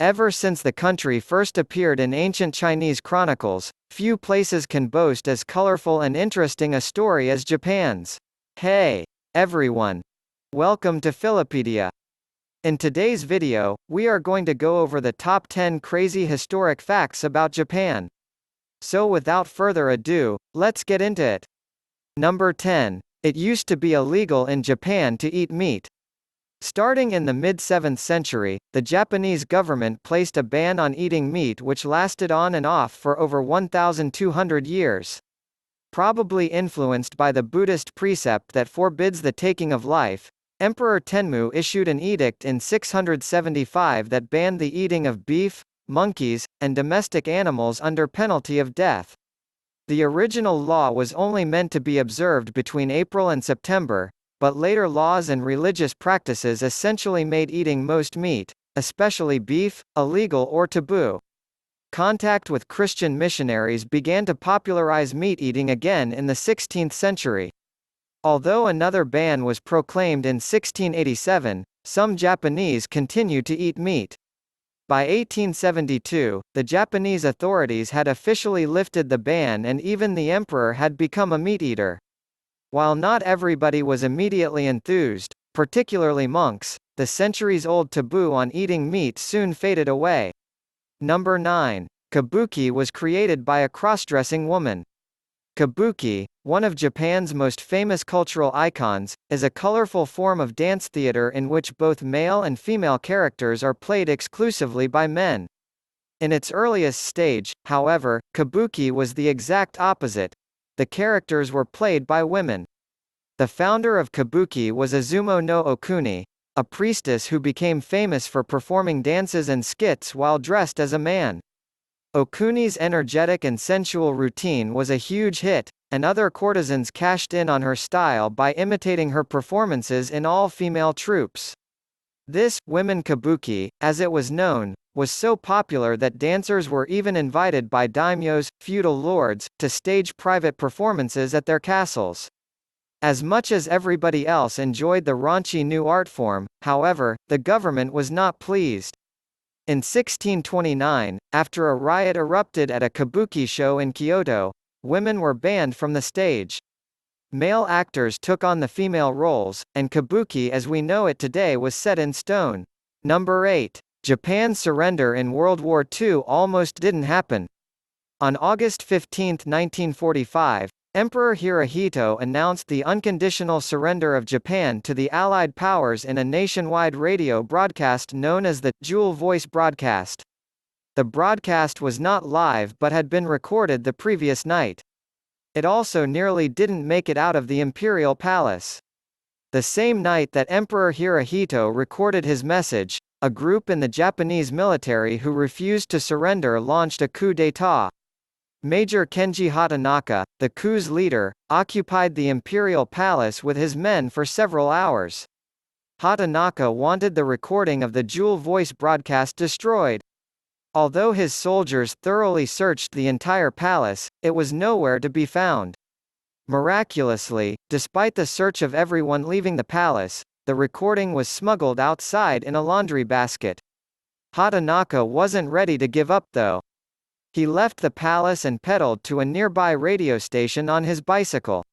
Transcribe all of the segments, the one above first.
Ever since the country first appeared in ancient Chinese chronicles, few places can boast as colorful and interesting a story as Japan's. Hey, everyone! Welcome to Fillapedia. In today's video, we are going to go over the top 10 crazy historic facts about Japan. So without further ado, let's get into it. Number 10. It used to be illegal in Japan to eat meat. Starting in the mid-7th century, the Japanese government placed a ban on eating meat which lasted on and off for over 1,200 years. Probably influenced by the Buddhist precept that forbids the taking of life, Emperor Tenmu issued an edict in 675 that banned the eating of beef, monkeys, and domestic animals under penalty of death. The original law was only meant to be observed between April and September, but later laws and religious practices essentially made eating most meat, especially beef, illegal or taboo. Contact with Christian missionaries began to popularize meat eating again in the 16th century. Although another ban was proclaimed in 1687, some Japanese continued to eat meat. By 1872, the Japanese authorities had officially lifted the ban and even the emperor had become a meat eater. While not everybody was immediately enthused, particularly monks, the centuries-old taboo on eating meat soon faded away. Number 9. Kabuki was created by a crossdressing woman. Kabuki, one of Japan's most famous cultural icons, is a colorful form of dance theater in which both male and female characters are played exclusively by men. In its earliest stage, however, Kabuki was the exact opposite. The characters were played by women. The founder of Kabuki was Izumo no Okuni, a priestess who became famous for performing dances and skits while dressed as a man. Okuni's energetic and sensual routine was a huge hit, and other courtesans cashed in on her style by imitating her performances in all-female troupes. This women kabuki, as it was known, was so popular that dancers were even invited by daimyos, feudal lords, to stage private performances at their castles. As much as everybody else enjoyed the raunchy new art form, however, the government was not pleased. In 1629, after a riot erupted at a kabuki show in Kyoto, women were banned from the stage. Male actors took on the female roles, and kabuki as we know it today was set in stone. Number 8. Japan's surrender in World War II almost didn't happen. On August 15, 1945, Emperor Hirohito announced the unconditional surrender of Japan to the Allied powers in a nationwide radio broadcast known as the Dual Voice broadcast. The broadcast was not live but had been recorded the previous night. It also nearly didn't make it out of the imperial palace. The same night that Emperor Hirohito recorded his message, a group in the Japanese military who refused to surrender launched a coup d'état. Major Kenji Hatanaka, the coup's leader, occupied the imperial palace with his men for several hours. Hatanaka wanted the recording of the Dual Voice broadcast destroyed. Although his soldiers thoroughly searched the entire palace, it was nowhere to be found. Miraculously, despite the search of everyone leaving the palace, the recording was smuggled outside in a laundry basket. Hatanaka wasn't ready to give up though. He left the palace and pedaled to a nearby radio station on his bicycle.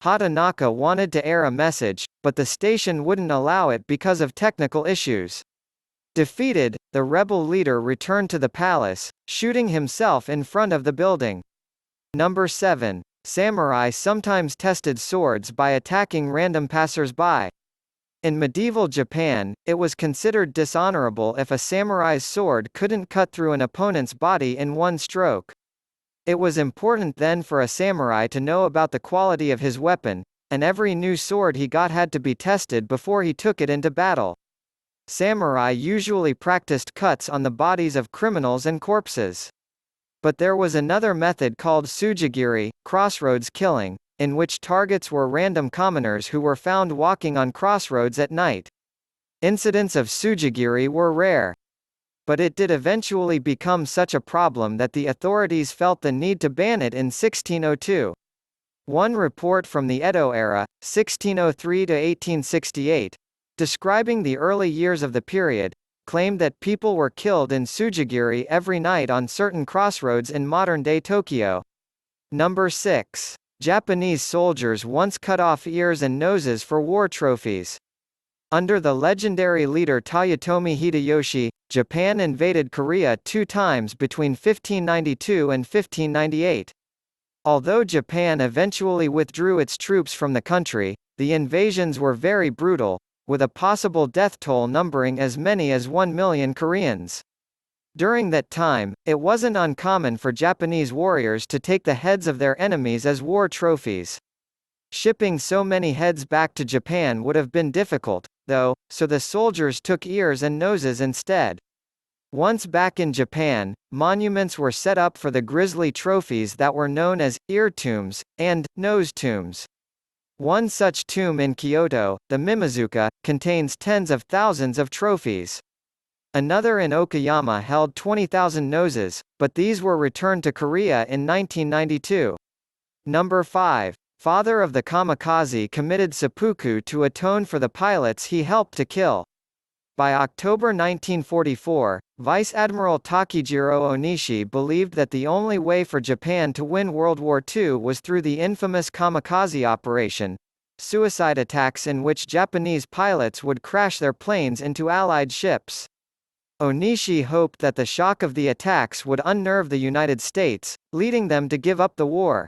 Hatanaka wanted to air a message, but the station wouldn't allow it because of technical issues. Defeated, the rebel leader returned to the palace, shooting himself in front of the building. Number 7. Samurai sometimes tested swords by attacking random passers-by. In medieval Japan, it was considered dishonorable if a samurai's sword couldn't cut through an opponent's body in one stroke. It was important then for a samurai to know about the quality of his weapon, and every new sword he got had to be tested before he took it into battle. Samurai usually practiced cuts on the bodies of criminals and corpses. But there was another method called sujigiri, crossroads killing, in which targets were random commoners who were found walking on crossroads at night. Incidents of sujigiri were rare. But it did eventually become such a problem that the authorities felt the need to ban it in 1602. One report from the Edo era, 1603 to 1868, describing the early years of the period, claimed that people were killed in Tsujigiri every night on certain crossroads in modern-day Tokyo. Number 6. Japanese soldiers once cut off ears and noses for war trophies. Under the legendary leader Toyotomi Hideyoshi, Japan invaded Korea 2 times between 1592 and 1598. Although Japan eventually withdrew its troops from the country, the invasions were very brutal, with a possible death toll numbering as many as 1 million Koreans. During that time, it wasn't uncommon for Japanese warriors to take the heads of their enemies as war trophies. Shipping so many heads back to Japan would have been difficult, though, so the soldiers took ears and noses instead. Once back in Japan, monuments were set up for the grisly trophies that were known as ear tombs and nose tombs. One such tomb in Kyoto, the Mimizuka, contains tens of thousands of trophies. Another in Okayama held 20,000 noses, but these were returned to Korea in 1992. Number 5. Father of the kamikaze committed seppuku to atone for the pilots he helped to kill. By October 1944, Vice Admiral Takijiro Onishi believed that the only way for Japan to win World War II was through the infamous kamikaze operation, suicide attacks in which Japanese pilots would crash their planes into Allied ships. Onishi hoped that the shock of the attacks would unnerve the United States, leading them to give up the war.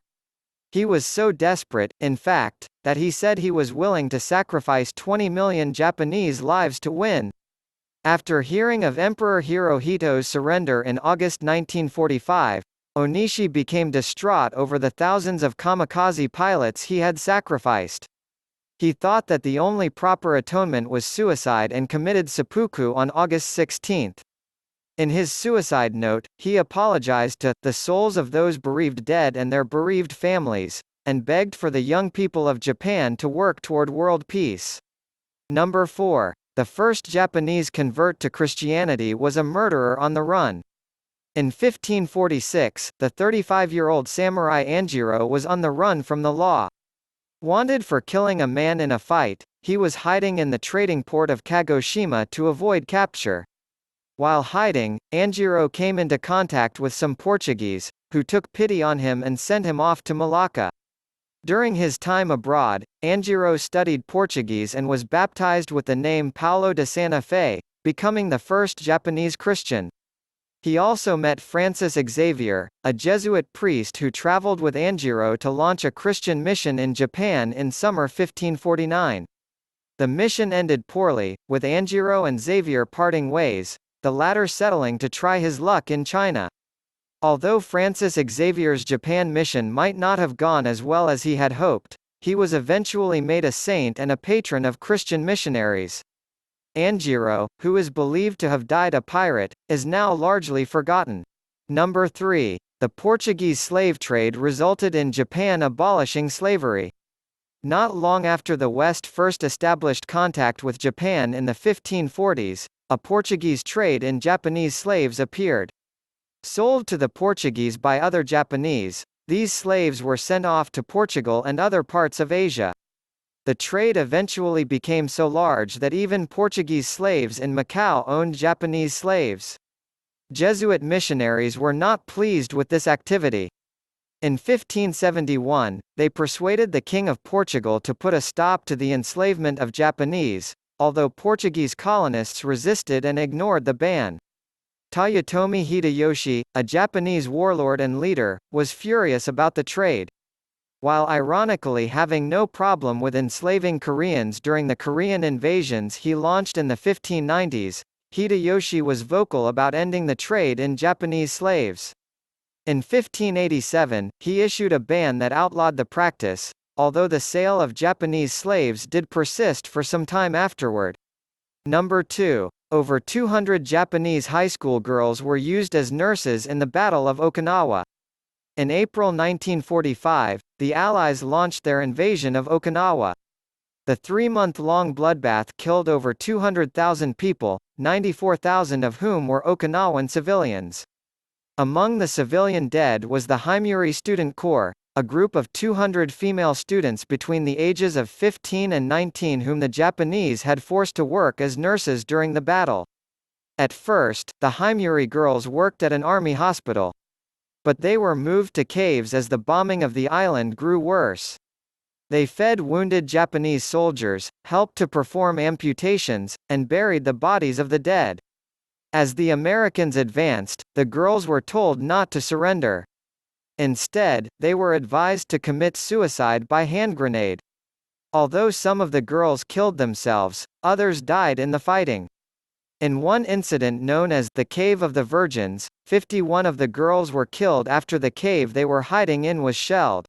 He was so desperate, in fact, that he said he was willing to sacrifice 20 million Japanese lives to win. After hearing of Emperor Hirohito's surrender in August 1945, Onishi became distraught over the thousands of kamikaze pilots he had sacrificed. He thought that the only proper atonement was suicide and committed seppuku on August 16. In his suicide note, he apologized to the souls of those bereaved dead and their bereaved families, and begged for the young people of Japan to work toward world peace. Number 4. The first Japanese convert to Christianity was a murderer on the run. In 1546, the 35-year-old samurai Anjiro was on the run from the law. Wanted for killing a man in a fight, he was hiding in the trading port of Kagoshima to avoid capture. While hiding, Anjiro came into contact with some Portuguese, who took pity on him and sent him off to Malacca. During his time abroad, Anjiro studied Portuguese and was baptized with the name Paulo de Santa Fe, becoming the first Japanese Christian. He also met Francis Xavier, a Jesuit priest who traveled with Anjiro to launch a Christian mission in Japan in summer 1549. The mission ended poorly, with Anjiro and Xavier parting ways, the latter settling to try his luck in China. Although Francis Xavier's Japan mission might not have gone as well as he had hoped, he was eventually made a saint and a patron of Christian missionaries. Anjiro, who is believed to have died a pirate, is now largely forgotten. Number 3. The Portuguese slave trade resulted in Japan abolishing slavery. Not long after the West first established contact with Japan in the 1540s, a Portuguese trade in Japanese slaves appeared. Sold to the Portuguese by other Japanese, these slaves were sent off to Portugal and other parts of Asia. The trade eventually became so large that even Portuguese slaves in Macau owned Japanese slaves. Jesuit missionaries were not pleased with this activity. In 1571, they persuaded the King of Portugal to put a stop to the enslavement of Japanese, although Portuguese colonists resisted and ignored the ban. Toyotomi Hideyoshi, a Japanese warlord and leader, was furious about the trade. While ironically having no problem with enslaving Koreans during the Korean invasions he launched in the 1590s, Hideyoshi was vocal about ending the trade in Japanese slaves. In 1587, he issued a ban that outlawed the practice, although the sale of Japanese slaves did persist for some time afterward. Number 2. Over 200 Japanese high school girls were used as nurses in the Battle of Okinawa. In April 1945, the Allies launched their invasion of Okinawa. The 3-month-long bloodbath killed over 200,000 people, 94,000 of whom were Okinawan civilians. Among the civilian dead was the Haimuri Student Corps, a group of 200 female students between the ages of 15 and 19 whom the Japanese had forced to work as nurses during the battle. At first, the Haimuri girls worked at an army hospital. But they were moved to caves as the bombing of the island grew worse. They fed wounded Japanese soldiers, helped to perform amputations, and buried the bodies of the dead. As the Americans advanced, the girls were told not to surrender. Instead, they were advised to commit suicide by hand grenade. Although some of the girls killed themselves, others died in the fighting. In one incident known as the Cave of the Virgins, 51 of the girls were killed after the cave they were hiding in was shelled.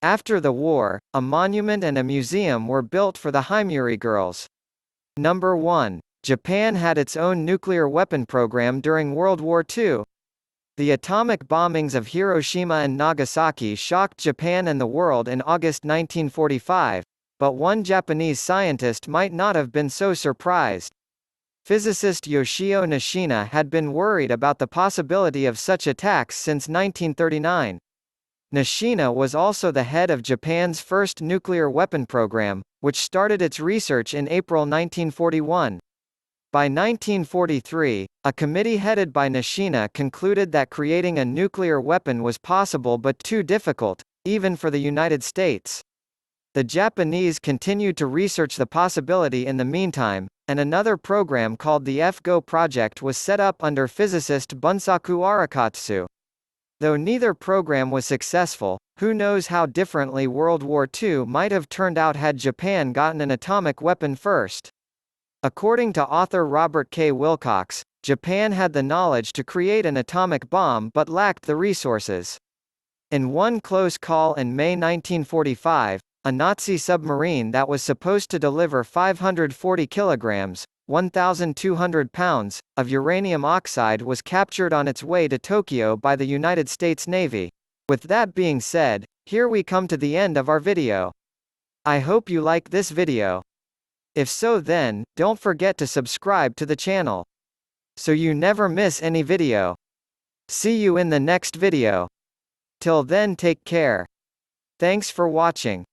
After the war, a monument and a museum were built for the Haimuri girls. Number 1. Japan had its own nuclear weapon program during World War II. The atomic bombings of Hiroshima and Nagasaki shocked Japan and the world in August 1945, but one Japanese scientist might not have been so surprised. Physicist Yoshio Nishina had been worried about the possibility of such attacks since 1939. Nishina was also the head of Japan's first nuclear weapon program, which started its research in April 1941. By 1943, a committee headed by Nishina concluded that creating a nuclear weapon was possible but too difficult, even for the United States. The Japanese continued to research the possibility in the meantime, and another program called the F-GO project was set up under physicist Bunsaku Arakatsu. Though neither program was successful, who knows how differently World War II might have turned out had Japan gotten an atomic weapon first. According to author Robert K. Wilcox, Japan had the knowledge to create an atomic bomb but lacked the resources. In one close call in May 1945, a Nazi submarine that was supposed to deliver 540 kilograms, 1,200 pounds, of uranium oxide was captured on its way to Tokyo by the United States Navy. With that being said, here we come to the end of our video. I hope you like this video. If so, then don't forget to subscribe to the channel, so you never miss any video. See you in the next video. Till then, take care. Thanks for watching.